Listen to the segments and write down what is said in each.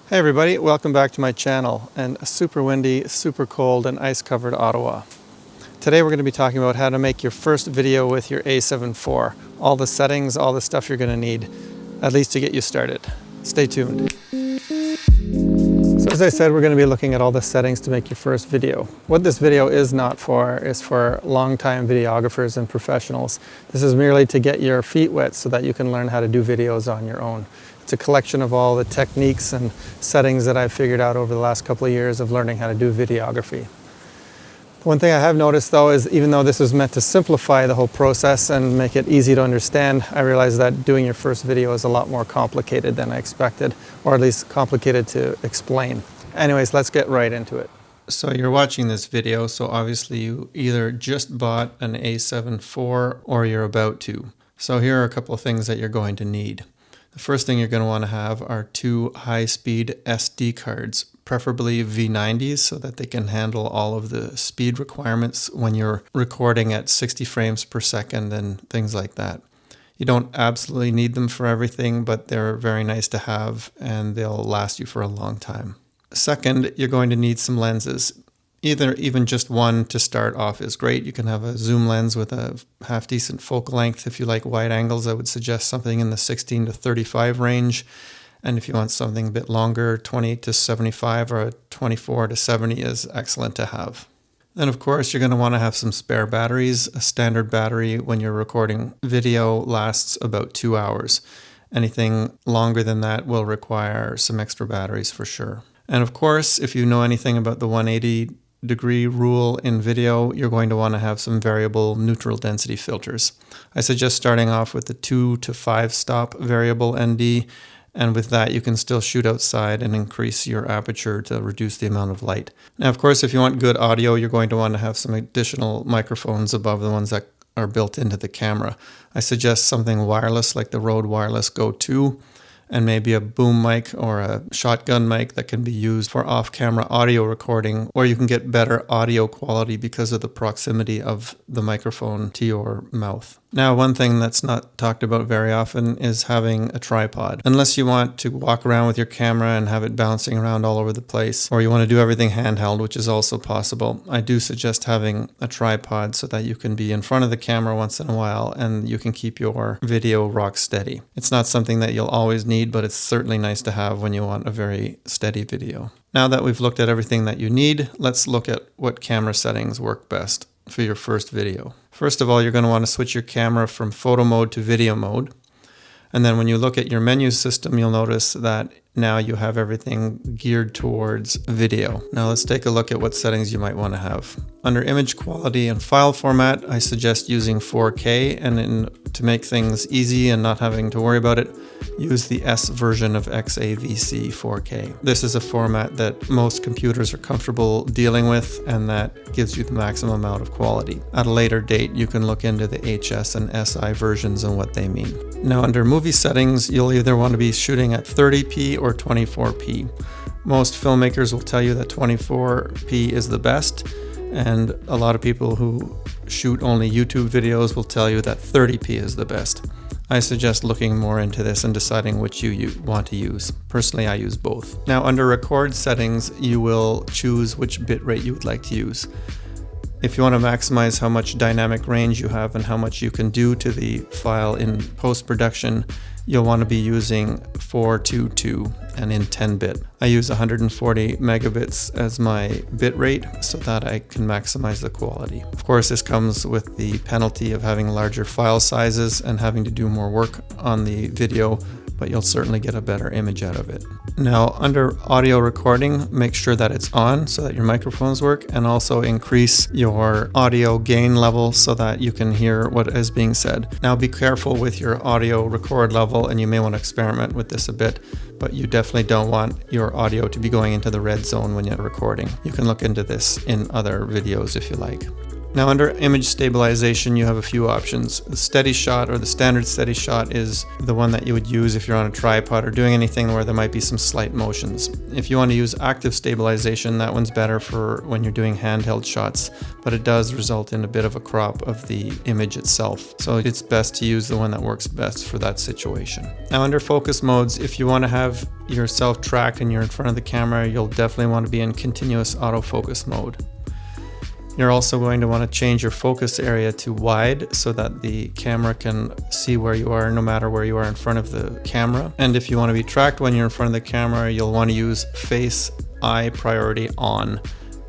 Hey everybody, welcome back to my channel and a super windy, super cold and ice-covered Ottawa. Today we're going to be talking about how to make your first video with your A7 IV. All the settings, all the stuff you're going to need, at least to get you started. Stay tuned. So as I said, we're going to be looking at all the settings to make your first video. What this video is not for is for long-time videographers and professionals. This is merely to get your feet wet so that you can learn how to do videos on your own. It's a collection of all the techniques and settings that I've figured out over the last couple of years of learning how to do videography. One thing I have noticed though is even though this is meant to simplify the whole process and make it easy to understand, I realized that doing your first video is a lot more complicated than I expected, or at least complicated to explain. Anyways, let's get right into it. So you're watching this video, so obviously you either just bought an A7 IV or you're about to. So here are a couple of things that you're going to need. The first thing you're going to want to have are two high-speed SD cards, preferably V90s, so that they can handle all of the speed requirements when you're recording at 60 frames per second and things like that. You don't absolutely need them for everything, but they're very nice to have and they'll last you for a long time. Second, you're going to need some lenses. Even just one to start off is great. You can have a zoom lens with a half-decent focal length. If you like wide angles, I would suggest something in the 16 to 35 range. And if you want something a bit longer, 28 to 75 or a 24 to 70 is excellent to have. Then of course, you're going to want to have some spare batteries. A standard battery when you're recording video lasts about 2 hours. Anything longer than that will require some extra batteries for sure. And of course, if you know anything about the 180-degree rule in video, you're going to want to have some variable neutral density filters. I suggest starting off with the 2 to 5 stop variable ND, and with that you can still shoot outside and increase your aperture to reduce the amount of light. Now of course, if you want good audio, you're going to want to have some additional microphones above the ones that are built into the camera. I suggest something wireless like the Rode Wireless Go 2, and maybe a boom mic or a shotgun mic that can be used for off-camera audio recording, or you can get better audio quality because of the proximity of the microphone to your mouth. Now, one thing that's not talked about very often is having a tripod. Unless you want to walk around with your camera and have it bouncing around all over the place, or you want to do everything handheld, which is also possible, I do suggest having a tripod so that you can be in front of the camera once in a while and you can keep your video rock steady. It's not something that you'll always need, but it's certainly nice to have when you want a very steady video. Now that we've looked at everything that you need, let's look at what camera settings work best for your first video. First of all, you're going to want to switch your camera from photo mode to video mode. And then when you look at your menu system, you'll notice that now you have everything geared towards video. Now let's take a look at what settings you might want to have. Under image quality and file format, I suggest using 4K, and to make things easy and not having to worry about it, use the S version of XAVC 4K. This is a format that most computers are comfortable dealing with, and that gives you the maximum amount of quality. At a later date, you can look into the HS and SI versions and what they mean. Now under movie settings, you'll either want to be shooting at 30p or 24p. Most filmmakers will tell you that 24p is the best, and a lot of people who shoot only YouTube videos will tell you that 30p is the best. I suggest looking more into this and deciding which you want to use. Personally, I use both. Now under record settings, you will choose which bitrate you would like to use. If you want to maximize how much dynamic range you have and how much you can do to the file in post-production, you'll want to be using 422 and in 10-bit. I use 140 megabits as my bitrate so that I can maximize the quality. Of course, this comes with the penalty of having larger file sizes and having to do more work on the video, but you'll certainly get a better image out of it. Now, under audio recording, make sure that it's on so that your microphones work, and also increase your audio gain level so that you can hear what is being said. Now, be careful with your audio record level, and you may want to experiment with this a bit, but you definitely don't want your audio to be going into the red zone when you're recording. You can look into this in other videos if you like. Now under image stabilization, you have a few options. The steady shot, or the standard steady shot, is the one that you would use if you're on a tripod or doing anything where there might be some slight motions. If you want to use active stabilization, that one's better for when you're doing handheld shots, but it does result in a bit of a crop of the image itself. So it's best to use the one that works best for that situation. Now under focus modes, if you want to have yourself tracked and you're in front of the camera, you'll definitely want to be in continuous autofocus mode. You're also going to want to change your focus area to wide so that the camera can see where you are no matter where you are in front of the camera. And if you want to be tracked when you're in front of the camera, you'll want to use face eye priority on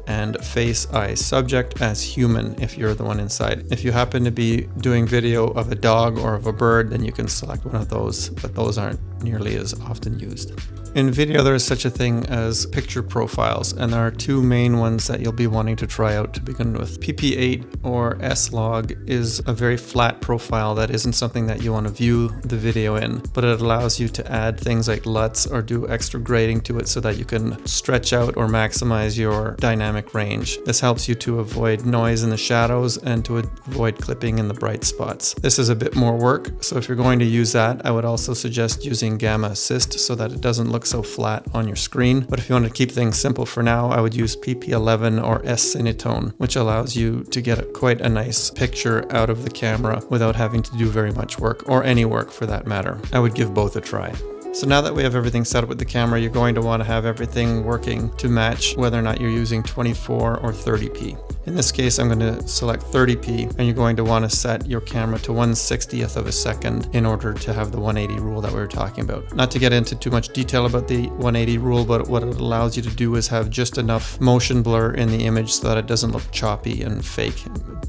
and face eye subject as human if you're the one inside. If you happen to be doing video of a dog or of a bird, then you can select one of those, but those aren't nearly as often used. In video, there is such a thing as picture profiles, and there are two main ones that you'll be wanting to try out to begin with. PP8 or S-Log is a very flat profile that isn't something that you want to view the video in, but it allows you to add things like LUTs or do extra grading to it so that you can stretch out or maximize your dynamic range. This helps you to avoid noise in the shadows and to avoid clipping in the bright spots. This is a bit more work, so if you're going to use that, I would also suggest using Gamma Assist so that it doesn't look so flat on your screen. But if you want to keep things simple for now, I would use PP11 or S-Cinetone, which allows you to get quite a nice picture out of the camera without having to do very much work, or any work for that matter. I would give both a try. So now that we have everything set up with the camera, you're going to want to have everything working to match whether or not you're using 24 or 30p. In this case, I'm going to select 30p, and you're going to want to set your camera to 1/60th of a second in order to have the 180 rule that we were talking about. Not to get into too much detail about the 180 rule, but what it allows you to do is have just enough motion blur in the image so that it doesn't look choppy and fake.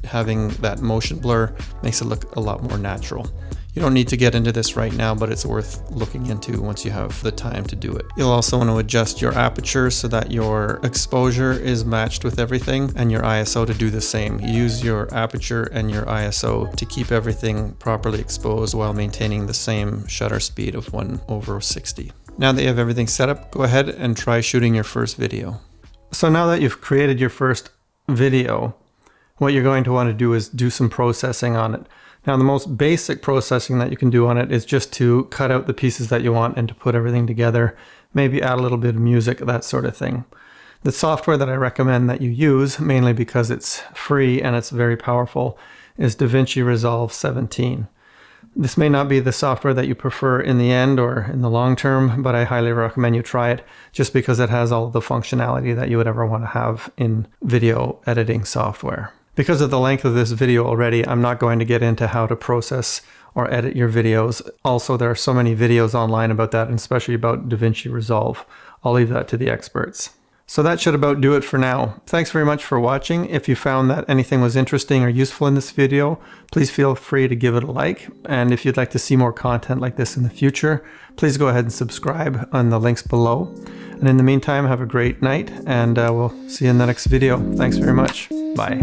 Having that motion blur makes it look a lot more natural. You don't need to get into this right now, but it's worth looking into once you have the time to do it. You'll also want to adjust your aperture so that your exposure is matched with everything, and your ISO to do the same. Use your aperture and your ISO to keep everything properly exposed while maintaining the same shutter speed of 1/60. Now that you have everything set up, go ahead and try shooting your first video. So now that you've created your first video, what you're going to want to do is do some processing on it. Now, the most basic processing that you can do on it is just to cut out the pieces that you want and to put everything together, maybe add a little bit of music, that sort of thing. The software that I recommend that you use, mainly because it's free and it's very powerful, is DaVinci Resolve 17. This may not be the software that you prefer in the end or in the long term, but I highly recommend you try it just because it has all of the functionality that you would ever want to have in video editing software. Because of the length of this video already, I'm not going to get into how to process or edit your videos. Also, there are so many videos online about that, and especially about DaVinci Resolve. I'll leave that to the experts. So that should about do it for now. Thanks very much for watching. If you found that anything was interesting or useful in this video, please feel free to give it a like. And if you'd like to see more content like this in the future, please go ahead and subscribe on the links below. And in the meantime, have a great night, and we'll see you in the next video. Thanks very much. Bye.